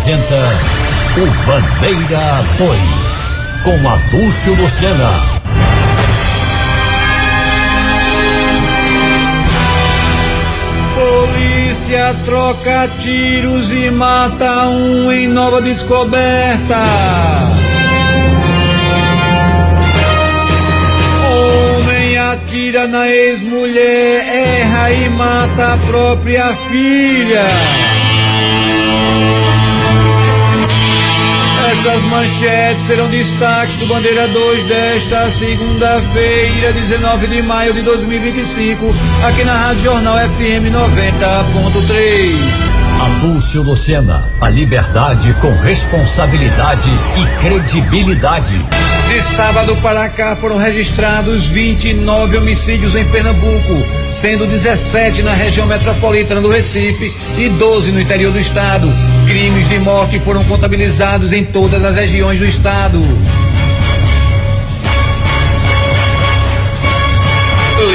apresenta o Bandeira 2, com Adúlcio Lucena. Polícia troca tiros e mata um em Nova Descoberta. Homem atira na ex-mulher, erra e mata a própria filha. Essas manchetes serão destaques do Bandeira 2 desta segunda-feira, 19 de maio de 2025, aqui na Rádio Jornal FM 90.3. Adúlcio Lucena, a liberdade com responsabilidade e credibilidade. De sábado para cá foram registrados 29 homicídios em Pernambuco, sendo 17 na região metropolitana do Recife e 12 no interior do estado. Crimes de morte foram contabilizados em todas as regiões do estado.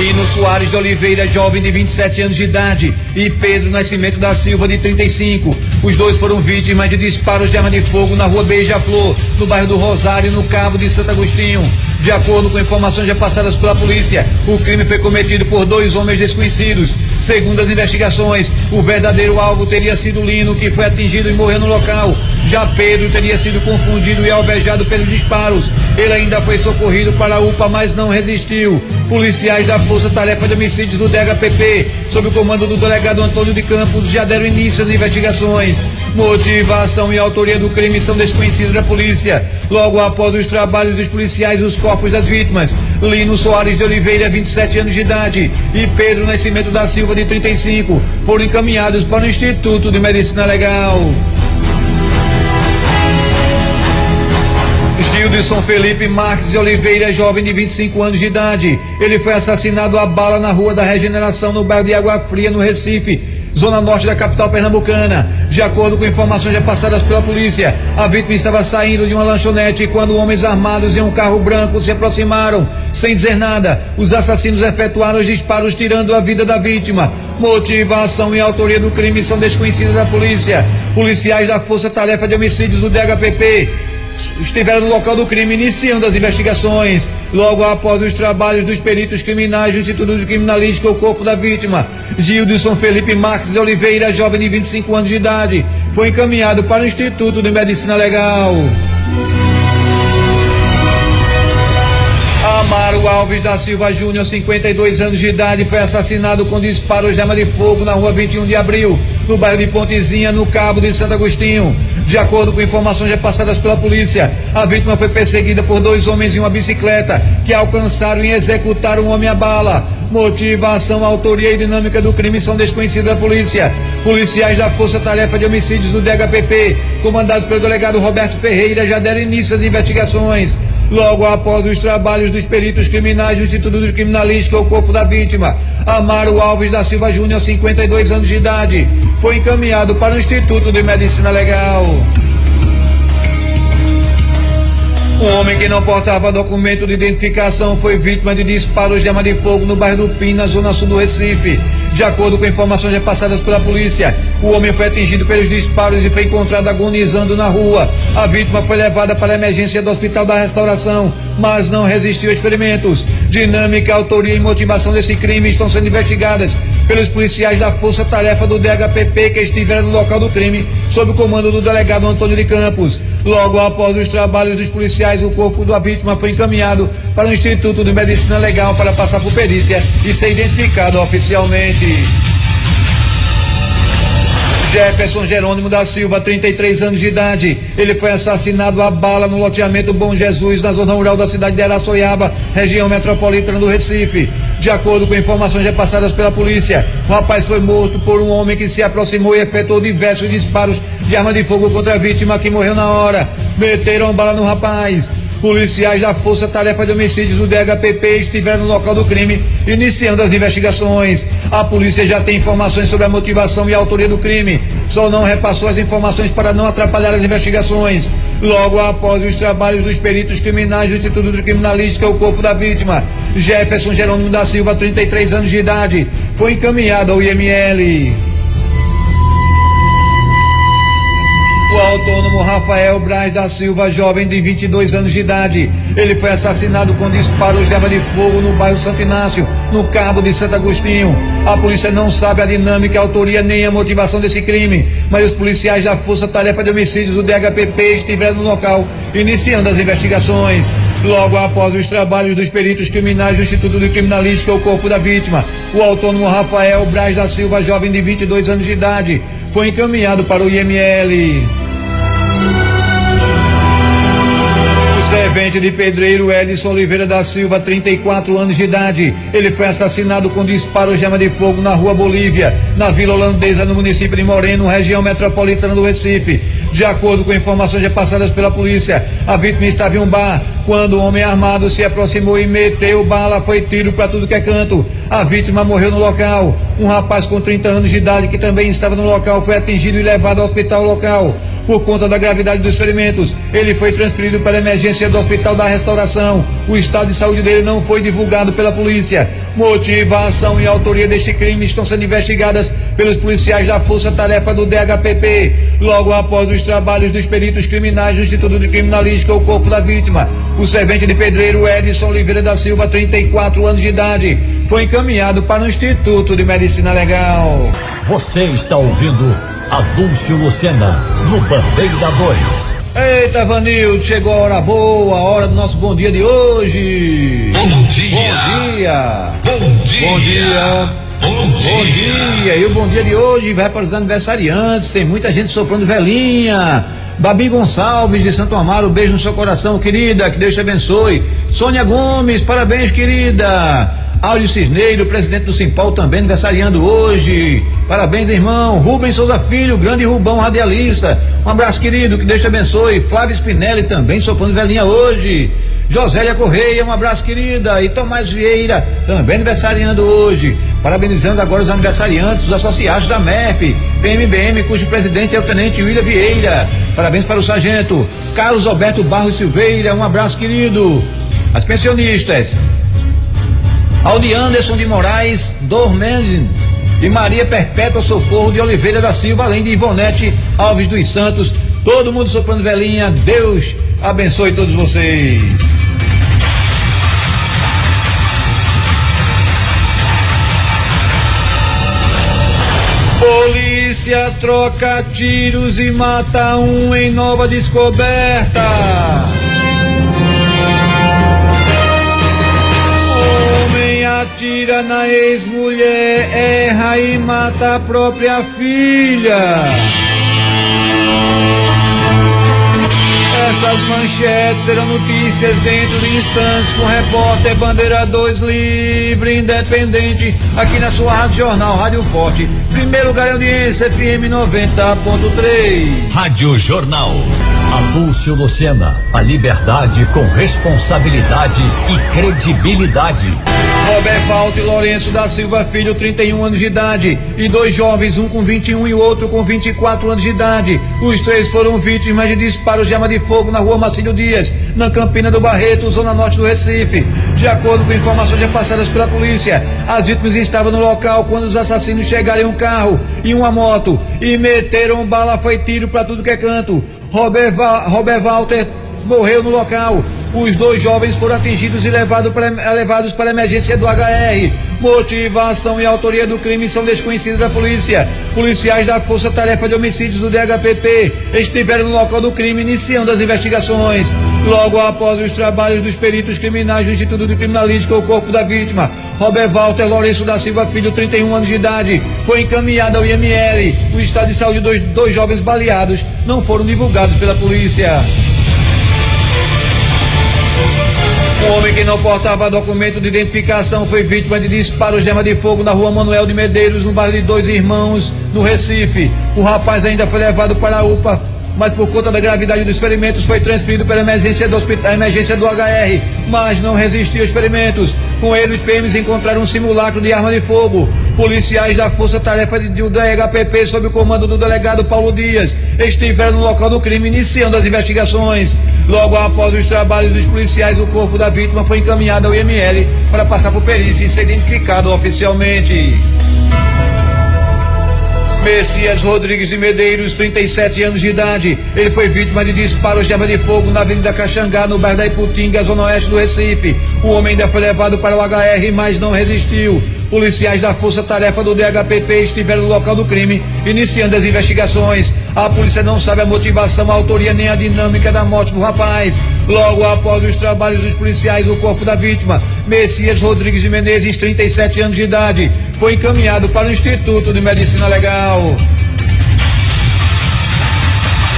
Lino Soares de Oliveira, jovem de 27 anos de idade, e Pedro Nascimento da Silva, de 35. Os dois foram vítimas de disparos de arma de fogo na rua Beija-Flor, no bairro do Rosário, no Cabo de Santo Agostinho. De acordo com informações já passadas pela polícia, o crime foi cometido por dois homens desconhecidos. Segundo as investigações, o verdadeiro alvo teria sido Lino, que foi atingido e morreu no local. Já Pedro teria sido confundido e alvejado pelos disparos. Ele ainda foi socorrido para a UPA, mas não resistiu. Policiais da Força Tarefa de Homicídios do DHPP, sob o comando do delegado Antônio de Campos, já deram início às investigações. Motivação e autoria do crime são desconhecidas da polícia. Logo após os trabalhos dos policiais, os corpos das vítimas, Lino Soares de Oliveira, 27 anos de idade, e Pedro Nascimento da Silva, de 35, foram encaminhados para o Instituto de Medicina Legal. Gildson Felipe Marques de Oliveira, jovem de 25 anos de idade. Ele foi assassinado a bala na Rua da Regeneração, no bairro de Água Fria, no Recife, zona norte da capital pernambucana. De acordo com informações já passadas pela polícia, a vítima estava saindo de uma lanchonete quando homens armados em um carro branco se aproximaram. Sem dizer nada, os assassinos efetuaram os disparos, tirando a vida da vítima. Motivação e autoria do crime são desconhecidas da polícia. Policiais da Força Tarefa de Homicídios do DHPP estiveram no local do crime, iniciando as investigações. Logo após os trabalhos dos peritos criminais do Instituto de Criminalística, o corpo da vítima, Gildson Felipe Marques de Oliveira, jovem de 25 anos de idade, foi encaminhado para o Instituto de Medicina Legal. Amaro Alves da Silva Júnior, 52 anos de idade, foi assassinado com disparos de arma de fogo na rua 21 de abril, no bairro de Pontezinha, no Cabo de Santo Agostinho. De acordo com informações já passadas pela polícia, a vítima foi perseguida por dois homens em uma bicicleta, que alcançaram e executaram um homem à bala. Motivação, autoria e dinâmica do crime são desconhecidas da polícia. Policiais da Força Tarefa de Homicídios do DHPP, comandados pelo delegado Roberto Ferreira, já deram início às investigações. Logo após os trabalhos dos peritos criminais do Instituto de Criminalística, o corpo da vítima, Amaro Alves da Silva Júnior, 52 anos de idade, foi encaminhado para o Instituto de Medicina Legal. Um homem que não portava documento de identificação foi vítima de disparos de arma de fogo no bairro do Pim, na zona sul do Recife. De acordo com informações repassadas pela polícia, o homem foi atingido pelos disparos e foi encontrado agonizando na rua. A vítima foi levada para a emergência do Hospital da Restauração, mas não resistiu a experimentos. Dinâmica, autoria e motivação desse crime estão sendo investigadas pelos policiais da Força Tarefa do DHPP, que estiveram no local do crime, sob o comando do delegado Antônio de Campos. Logo após os trabalhos dos policiais, o corpo da vítima foi encaminhado para o Instituto de Medicina Legal para passar por perícia e ser identificado oficialmente. Jefferson Jerônimo da Silva, 33 anos de idade. Ele foi assassinado a bala no loteamento Bom Jesus, na zona rural da cidade de Araçoiaba, região metropolitana do Recife. De acordo com informações repassadas pela polícia, o rapaz foi morto por um homem que se aproximou e efetuou diversos disparos de arma de fogo contra a vítima, que morreu na hora. Meteram bala no rapaz. Policiais da Força Tarefa de Homicídios do DHPP estiveram no local do crime, iniciando as investigações. A polícia já tem informações sobre a motivação e a autoria do crime, só não repassou as informações para não atrapalhar as investigações. Logo após os trabalhos dos peritos criminais do Instituto de Criminalística, o corpo da vítima, Jefferson Jerônimo da Silva, 33 anos de idade, foi encaminhado ao IML. O autônomo Rafael Braz da Silva, jovem de 22 anos de idade. Ele foi assassinado com disparos de arma de fogo no bairro Santo Inácio, no Cabo de Santo Agostinho. A polícia não sabe a dinâmica, a autoria nem a motivação desse crime, mas os policiais da Força Tarefa de Homicídios, o DHPP, estiveram no local, iniciando as investigações. Logo após os trabalhos dos peritos criminais do Instituto de Criminalística, o corpo da vítima, o autônomo Rafael Braz da Silva, jovem de 22 anos de idade, foi encaminhado para o IML. O servente de pedreiro Edson Oliveira da Silva, 34 anos de idade, ele foi assassinado com disparos de arma de fogo na Rua Bolívia, na Vila Holandesa, no município de Moreno, região metropolitana do Recife. De acordo com informações repassadas pela polícia, a vítima estava em um bar quando um homem armado se aproximou e meteu bala, foi tiro para tudo que é canto. A vítima morreu no local. Um rapaz com 30 anos de idade que também estava no local foi atingido e levado ao hospital local. Por conta da gravidade dos ferimentos, ele foi transferido para a emergência do Hospital da Restauração. O estado de saúde dele não foi divulgado pela polícia. Motivação e autoria deste crime estão sendo investigadas pelos policiais da Força Tarefa do DHPP. Logo após os trabalhos dos peritos criminais do Instituto de Criminalística, o corpo da vítima, o servente de pedreiro Edson Oliveira da Silva, 34 anos de idade, foi encaminhado para o Instituto de Medicina Legal. Você está ouvindo Adúlcio Lucena, no Bandeira 2. Eita, Vanildo, chegou a hora boa, a hora do nosso bom dia de hoje. Bom dia. Bom dia. Bom dia. Bom dia. Bom dia. E o bom dia de hoje vai para os aniversariantes. Tem muita gente soprando velhinha. Babi Gonçalves de Santo Amaro, beijo no seu coração, querida, que Deus te abençoe. Sônia Gomes, parabéns, querida. Áudio Cisneiro, presidente do Simpol, também aniversariando hoje. Parabéns, irmão. Rubens Souza Filho, grande Rubão, radialista. Um abraço, querido, que Deus te abençoe. Flávio Spinelli também soprando velhinha hoje. Josélia Correia, um abraço, querida. E Tomás Vieira, também aniversariando hoje. Parabenizando agora os aniversariantes, os associados da MERP, PMBM, cujo presidente é o tenente William Vieira. Parabéns para o sargento Carlos Alberto Barros Silveira, um abraço, querido. As pensionistas, Aldi Anderson de Moraes, Dormenzen e Maria Perpétua Socorro de Oliveira da Silva, além de Ivonete Alves dos Santos, todo mundo soprando velhinha. Deus abençoe todos vocês. Polícia troca tiros e mata um em Nova Descoberta. Homem atira na ex-mulher, erra e mata a própria filha. Essas manchetes serão notícias dentro de instantes com o repórter Bandeira 2 livre, independente, aqui na sua Rádio Jornal, Rádio Forte. Primeiro lugar em audiência, FM 90.3. Rádio Jornal. Adúlcio Lucena, a liberdade com responsabilidade e credibilidade. Robert Valto e Lourenço da Silva Filho, 31 anos de idade, e dois jovens, um com 21 e o outro com 24 anos de idade. Os três foram vítimas de disparos de arma de fogo na Rua Marcílio Dias, na Campina do Barreto, zona norte do Recife. De acordo com informações repassadas pela polícia, as vítimas estavam no local quando os assassinos chegaram em um carro e uma moto e meteram bala, foi tiro para tudo que é canto. Robert Walter morreu no local. Os dois jovens foram atingidos e levados para a emergência do HR. Motivação e autoria do crime são desconhecidas da polícia. Policiais da Força Tarefa de Homicídios do DHPP estiveram no local do crime, iniciando as investigações. Logo após os trabalhos dos peritos criminais do Instituto de Criminalística, o corpo da vítima, Robert Walter Lourenço da Silva Filho, 31 anos de idade, foi encaminhado ao IML. O estado de saúde dos dois jovens baleados não foram divulgados pela polícia. Um homem que não portava documento de identificação foi vítima de disparos de arma de fogo na Rua Manuel de Medeiros, no bairro de Dois Irmãos, no Recife. O rapaz ainda foi levado para a UPA, mas por conta da gravidade dos ferimentos foi transferido para a emergência do HR, mas não resistiu aos ferimentos. Com ele, os PMs encontraram um simulacro de arma de fogo. Policiais da Força Tarefa do DHPP, sob o comando do delegado Paulo Dias, estiveram no local do crime, iniciando as investigações. Logo após os trabalhos dos policiais, o corpo da vítima foi encaminhado ao IML para passar por perícia e ser identificado oficialmente. Messias Rodrigues de Medeiros, 37 anos de idade. Ele foi vítima de disparos de arma de fogo na Avenida Caxangá, no bairro da Iputinga, zona oeste do Recife. O homem ainda foi levado para o HR, mas não resistiu. Policiais da Força Tarefa do DHPP estiveram no local do crime, iniciando as investigações. A polícia não sabe a motivação, a autoria nem a dinâmica da morte do rapaz. Logo após os trabalhos dos policiais, o corpo da vítima, Messias Rodrigues de Menezes, 37 anos de idade, foi encaminhado para o Instituto de Medicina Legal.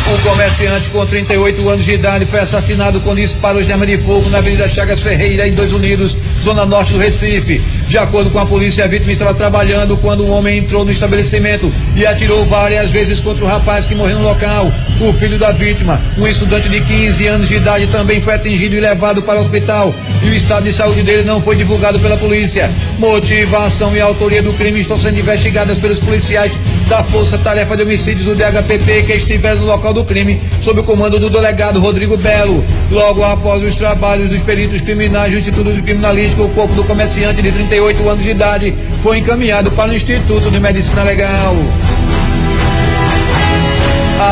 Um comerciante com 38 anos de idade foi assassinado com disparos de arma de fogo na Avenida Chagas Ferreira, em 2 Unidos, zona norte do Recife. De acordo com a polícia, a vítima estava trabalhando quando o homem entrou no estabelecimento e atirou várias vezes contra o rapaz que morreu no local. O filho da vítima, um estudante de 15 anos de idade, também foi atingido e levado para o hospital, e o estado de saúde dele não foi divulgado pela polícia. Motivação e autoria do crime estão sendo investigadas pelos policiais da Força Tarefa de Homicídios do DHPP, que estiveram no local do crime, sob o comando do delegado Rodrigo Belo. Logo após os trabalhos dos peritos criminais do Instituto de Criminalística, o corpo do comerciante de 38 anos de idade foi encaminhado para o Instituto de Medicina Legal.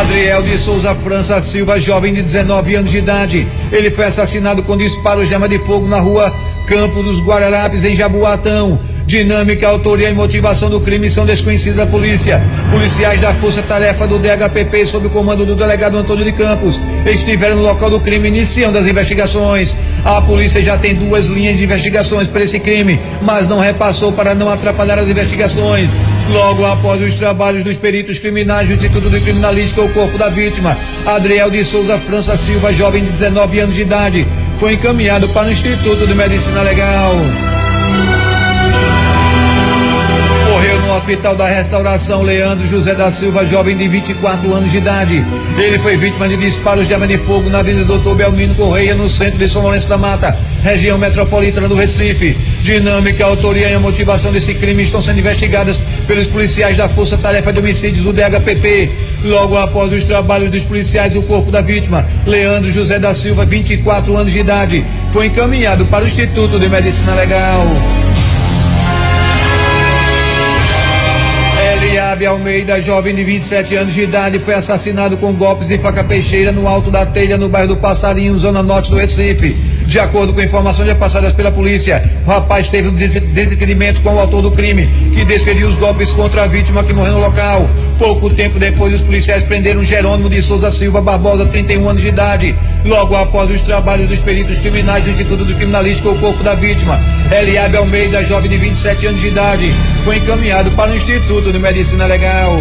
Adriel de Souza França Silva, jovem de 19 anos de idade. Ele foi assassinado com disparos de arma de fogo na rua Campo dos Guararapes, em Jaboatão. Dinâmica, autoria e motivação do crime são desconhecidas da polícia. Policiais da Força Tarefa do DHPP, sob o comando do delegado Antônio de Campos, estiveram no local do crime, iniciando as investigações. A polícia já tem 2 linhas de investigações para esse crime, mas não repassou para não atrapalhar as investigações. Logo após os trabalhos dos peritos criminais do Instituto de Criminalística, o corpo da vítima, Adriel de Souza França Silva, jovem de 19 anos de idade, foi encaminhado para o Instituto de Medicina Legal. Morreu no Hospital da Restauração Leandro José da Silva, jovem de 24 anos de idade. Ele foi vítima de disparos de arma de fogo na Avenida Doutor Belmino Correia, no centro de São Lourenço da Mata, região metropolitana do Recife. Dinâmica, autoria e a motivação desse crime estão sendo investigadas pelos policiais da Força Tarefa de Homicídios do DHPP. Logo após os trabalhos dos policiais, o corpo da vítima, Leandro José da Silva, 24 anos de idade, foi encaminhado para o Instituto de Medicina Legal. Eliabe Almeida, jovem de 27 anos de idade, foi assassinado com golpes de faca peixeira no Alto da Telha, no bairro do Passarinho, zona norte do Recife. De acordo com informações já passadas pela polícia, o rapaz teve um desentendimento com o autor do crime, que desferiu os golpes contra a vítima, que morreu no local. Pouco tempo depois, os policiais prenderam Jerônimo de Souza Silva Barbosa, 31 anos de idade. Logo após os trabalhos dos peritos criminais do Instituto de Criminalística, o corpo da vítima, Eliabe Almeida, jovem de 27 anos de idade, foi encaminhado para o Instituto de Medicina Legal.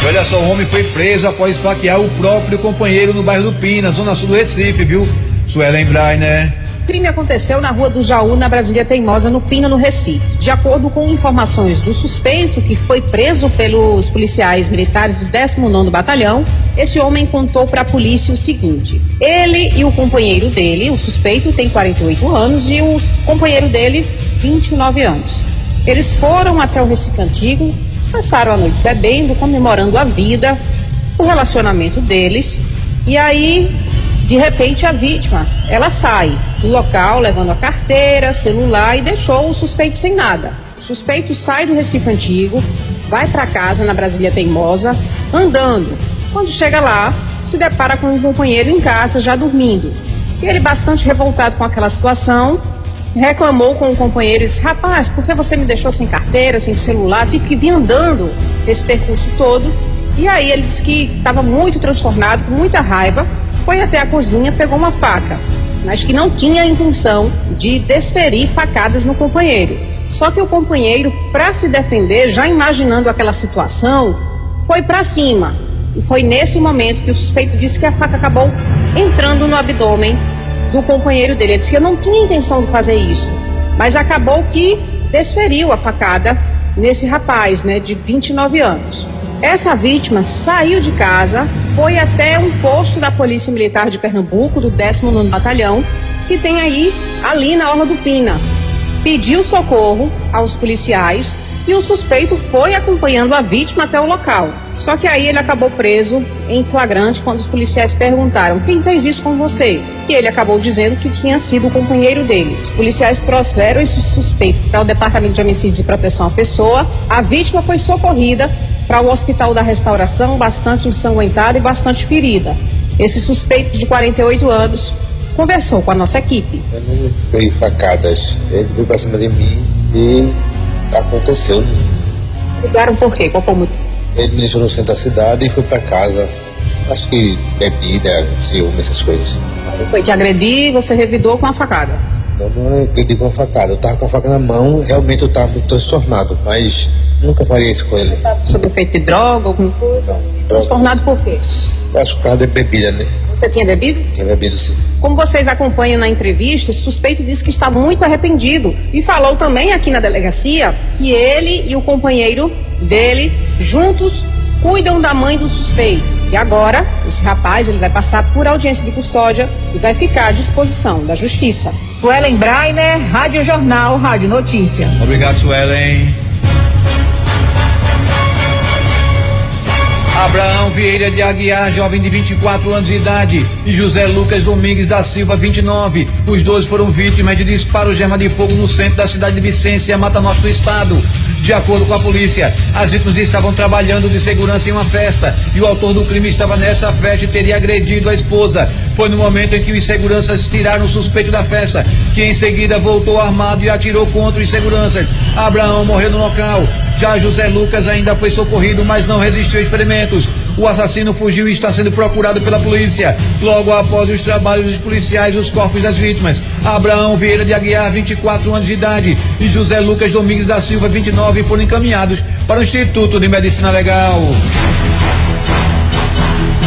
Olha só, o homem foi preso após esfaquear o próprio companheiro no bairro do Pina, zona sul do Recife, viu? Suelen Brainer. O crime aconteceu na Rua do Jaú, na Brasília Teimosa, no Pina, no Recife. De acordo com informações do suspeito, que foi preso pelos policiais militares do 19º Batalhão, esse homem contou para a polícia o seguinte: ele e o companheiro dele, o suspeito tem 48 anos e o companheiro dele 29 anos. Eles foram até o Recife Antigo, passaram a noite bebendo, comemorando a vida, o relacionamento deles, e aí, de repente, a vítima, ela sai do local levando a carteira, celular, e deixou o suspeito sem nada. O suspeito sai do Recife Antigo, vai para casa na Brasília Teimosa, andando. Quando chega lá, se depara com um companheiro em casa, já dormindo. E ele, bastante revoltado com aquela situação, reclamou com o companheiro e disse: rapaz, por que você me deixou sem carteira, sem celular? Tive que vir andando esse percurso todo. E aí ele disse que estava muito transtornado, com muita raiva, foi até a cozinha, pegou uma faca, mas que não tinha a intenção de desferir facadas no companheiro. Só que o companheiro, para se defender, já imaginando aquela situação, foi para cima. E foi nesse momento que o suspeito disse que a faca acabou entrando no abdômen do companheiro dele. Ele disse que eu não tinha intenção de fazer isso, mas acabou que desferiu a facada nesse rapaz, né, de 29 anos. Essa vítima saiu de casa, foi até um posto da Polícia Militar de Pernambuco, do 19º Batalhão, que tem aí, ali na Orla do Pina. Pediu socorro aos policiais e o suspeito foi acompanhando a vítima até o local. Só que aí ele acabou preso em flagrante quando os policiais perguntaram: quem fez isso com você? E ele acabou dizendo que tinha sido o companheiro dele. Os policiais trouxeram esse suspeito suspeito para o Departamento de Homicídios e Proteção à Pessoa. A vítima foi socorrida para o Hospital da Restauração, bastante ensanguentada e bastante ferida. Esse suspeito de 48 anos conversou com a nossa equipe. Eu não fui facadas, ele veio para cima de mim e aconteceu. Ligaram por quê? Qual foi o motivo? Ele me deixou no centro da cidade e foi para casa. Acho que bebida, ciúme, essas coisas. Ele foi te agredir e você revidou com a facada? Não agredi com a facada. Eu tava com a faca na mão, realmente eu tava muito transtornado, mas nunca faria isso com ele. Você estava sob efeito de droga, alguma coisa? Transtornado por quê? Eu acho que por causa de bebida, né? Você tinha bebido? Tinha bebido, sim. Como vocês acompanham na entrevista, o suspeito disse que está muito arrependido e falou também aqui na delegacia que ele e o companheiro dele, juntos, cuidam da mãe do suspeito. E agora, esse rapaz ele vai passar por audiência de custódia e vai ficar à disposição da Justiça. Suelen Brainer, Rádio Jornal, Rádio Notícia. Obrigado, Suelen. Abraão Vieira de Aguiar, jovem de 24 anos de idade, e José Lucas Domingues da Silva, 29. Os dois foram vítimas de disparos de arma de fogo no centro da cidade de Vicência, Mata Norte do estado. De acordo com a polícia, as vítimas estavam trabalhando de segurança em uma festa e o autor do crime estava nessa festa e teria agredido a esposa. Foi no momento em que os seguranças tiraram o suspeito da festa, que em seguida voltou armado e atirou contra os seguranças. Abraão morreu no local. Já José Lucas ainda foi socorrido, mas não resistiu a experimentos. O assassino fugiu e está sendo procurado pela polícia. Logo após os trabalhos dos policiais, os corpos das vítimas, Abraão Vieira de Aguiar, 24 anos de idade, e José Lucas Domingues da Silva, 29, foram encaminhados para o Instituto de Medicina Legal.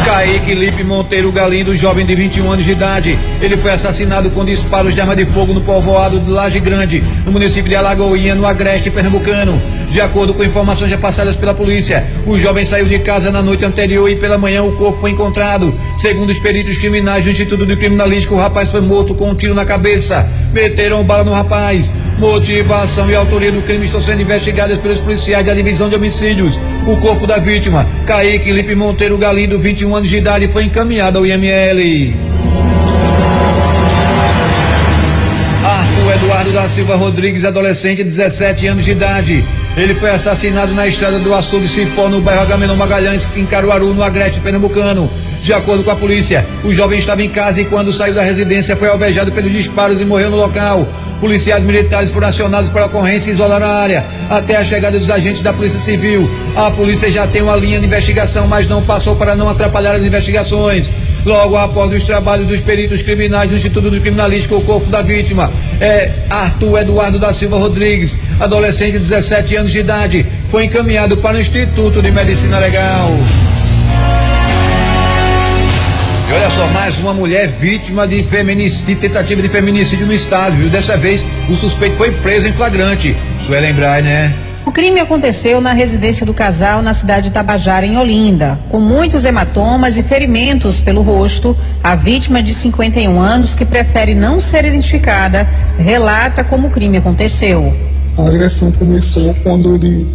Kaique Lipe Monteiro Galindo, jovem de 21 anos de idade. Ele foi assassinado com disparos de arma de fogo no povoado de Laje Grande, no município de Alagoinha, no Agreste Pernambucano. De acordo com informações já passadas pela polícia, o jovem saiu de casa na noite anterior e pela manhã o corpo foi encontrado. Segundo os peritos criminais do Instituto de Criminalística, o rapaz foi morto com um tiro na cabeça. Meteram bala no rapaz. Motivação e autoria do crime estão sendo investigadas pelos policiais da Divisão de Homicídios. O corpo da vítima, Kaique Lipe Monteiro Galindo, 21 anos de idade, foi encaminhado ao IML. Arthur Eduardo da Silva Rodrigues, adolescente, 17 anos de idade. Ele foi assassinado na estrada do Açude Cipó, no bairro Agamenon Magalhães, em Caruaru, no Agreste Pernambucano. De acordo com a polícia, o jovem estava em casa e quando saiu da residência foi alvejado pelos disparos e morreu no local. Policiais militares foram acionados para a ocorrência e isolaram a área até a chegada dos agentes da Polícia Civil. A polícia já tem uma linha de investigação, mas não passou para não atrapalhar as investigações. Logo após os trabalhos dos peritos criminais do Instituto de Criminalística, o corpo da vítima é Arthur Eduardo da Silva Rodrigues, adolescente de 17 anos de idade, foi encaminhado para o Instituto de Medicina Legal. E olha só, mais uma mulher vítima de tentativa de feminicídio no estado, viu? Dessa vez, o suspeito foi preso em flagrante. Suelen Brainer, né? O crime aconteceu na residência do casal na cidade de Tabajara, em Olinda. Com muitos hematomas e ferimentos pelo rosto, a vítima de 51 anos, que prefere não ser identificada, relata como o crime aconteceu. A agressão começou quando ele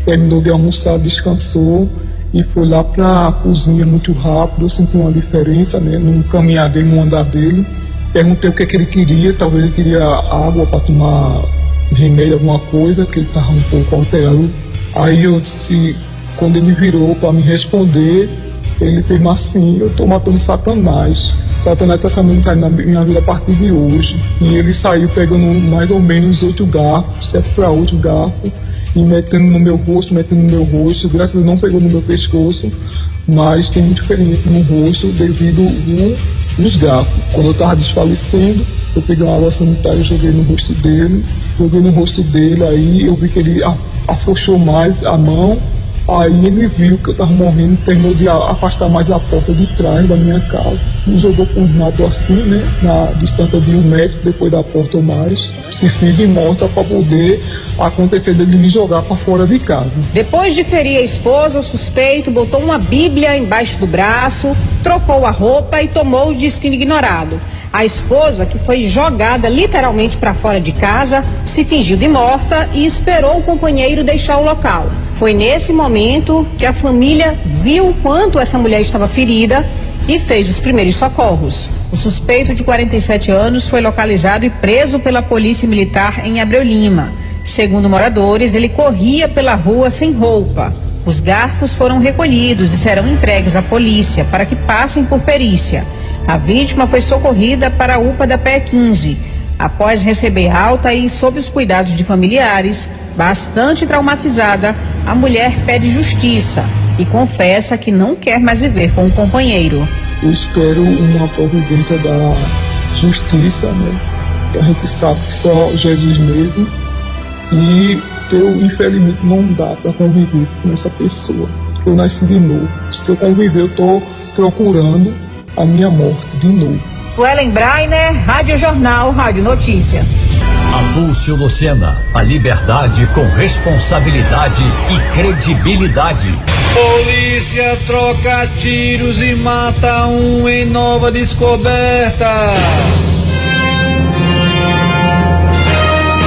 terminou de almoçar, descansou e foi lá para a cozinha muito rápido. Eu senti uma diferença, né, no caminhar dele, no andar dele. Perguntei o que ele queria, talvez ele queria água para tomar remédio, alguma coisa, que ele estava um pouco alterado. Aí eu disse, quando ele virou para me responder, ele fez assim: eu estou matando Satanás. Satanás está saindo na minha vida a partir de hoje. E ele saiu pegando mais ou menos 8 garfos, 7 para 8 garfos, e metendo no meu rosto. Graças a Deus não pegou no meu pescoço, mas tem muito ferimento no rosto devido aos garfos. Quando eu estava desfalecendo, eu peguei uma água sanitária e joguei no rosto dele. Aí eu vi que ele afrouxou mais a mão. Aí ele viu que eu estava morrendo, terminou de afastar mais a porta de trás da minha casa. Me jogou com um mato assim, né, na distância de 1 metro, depois da porta ou mais. Se fiz de morta para poder acontecer dele me jogar para fora de casa. Depois de ferir a esposa, o suspeito botou uma Bíblia embaixo do braço, trocou a roupa e tomou o destino ignorado. A esposa, que foi jogada literalmente para fora de casa, se fingiu de morta e esperou o companheiro deixar o local. Foi nesse momento que a família viu quanto essa mulher estava ferida e fez os primeiros socorros. O suspeito de 47 anos foi localizado e preso pela Polícia Militar em Abreu Lima. Segundo moradores, ele corria pela rua sem roupa. Os garfos foram recolhidos e serão entregues à polícia para que passem por perícia. A vítima foi socorrida para a UPA da PE 15. Após receber alta e sob os cuidados de familiares, bastante traumatizada, a mulher pede justiça e confessa que não quer mais viver com o companheiro. Eu espero uma providência da justiça, né? Que a gente sabe que só Jesus mesmo. E eu, infelizmente, não dá para conviver com essa pessoa. Eu nasci de novo. Se eu conviver, eu estou procurando a minha morte de novo. Suelen Brainer, Rádio Jornal, Rádio Notícia. Adúlcio Lucena, a liberdade com responsabilidade e credibilidade. Polícia troca tiros e mata um em Nova Descoberta.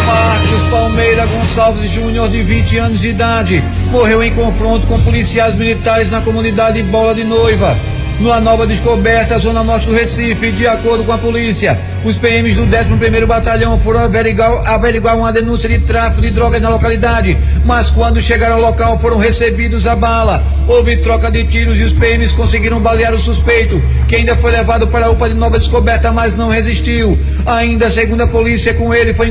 Marcos Palmeira Gonçalves Júnior, de 20 anos de idade, morreu em confronto com policiais militares na comunidade Bola de Noiva, numa Nova Descoberta, zona norte do Recife. De acordo com a polícia, os PMs do 11º Batalhão foram averiguar uma denúncia de tráfico de drogas na localidade, mas quando chegaram ao local foram recebidos a bala. Houve troca de tiros e os PMs conseguiram balear o suspeito, que ainda foi levado para a UPA de Nova Descoberta, mas não resistiu. Ainda segundo a polícia, com ele foi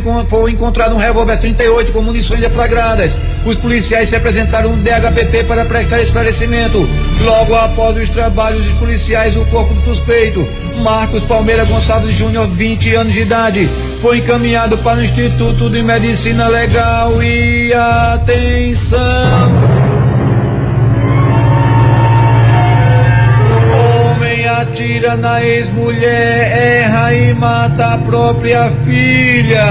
encontrado um revólver 38 com munições deflagradas. Os policiais se apresentaram no DHPP para prestar esclarecimento. Logo após os trabalhos dos policiais, o corpo do suspeito, Marcos Palmeira Gonçalves Júnior, 20 anos de idade, foi encaminhado para o Instituto de Medicina Legal. E atenção! Homem atira na ex-mulher, erra e mata a própria filha.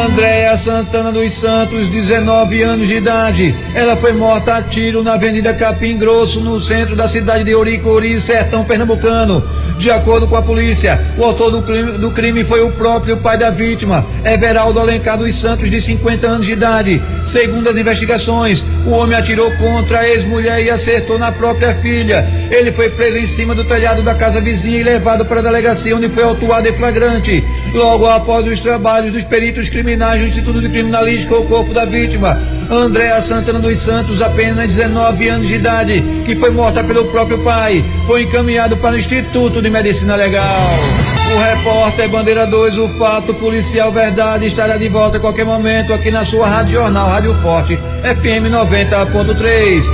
Andréa Santana dos Santos, 19 anos de idade. Ela foi morta a tiro na Avenida Capim Grosso, no centro da cidade de Oricori, sertão pernambucano. De acordo com a polícia, o autor do crime foi o próprio pai da vítima, Everaldo Alencar dos Santos, de 50 anos de idade. Segundo as investigações, o homem atirou contra a ex-mulher e acertou na própria filha. Ele foi preso em cima do telhado da casa vizinha e levado para a delegacia, onde foi autuado em flagrante. Logo após os trabalhos dos peritos criminais do Instituto de Criminalística, o corpo da vítima, Andréa Santana dos Santos, apenas 19 anos de idade, que foi morta pelo próprio pai, foi encaminhado para o Instituto de Medicina Legal. O repórter Bandeira 2, o fato policial verdade, estará de volta a qualquer momento aqui na sua Rádio Jornal, Rádio Forte, FM 90.3.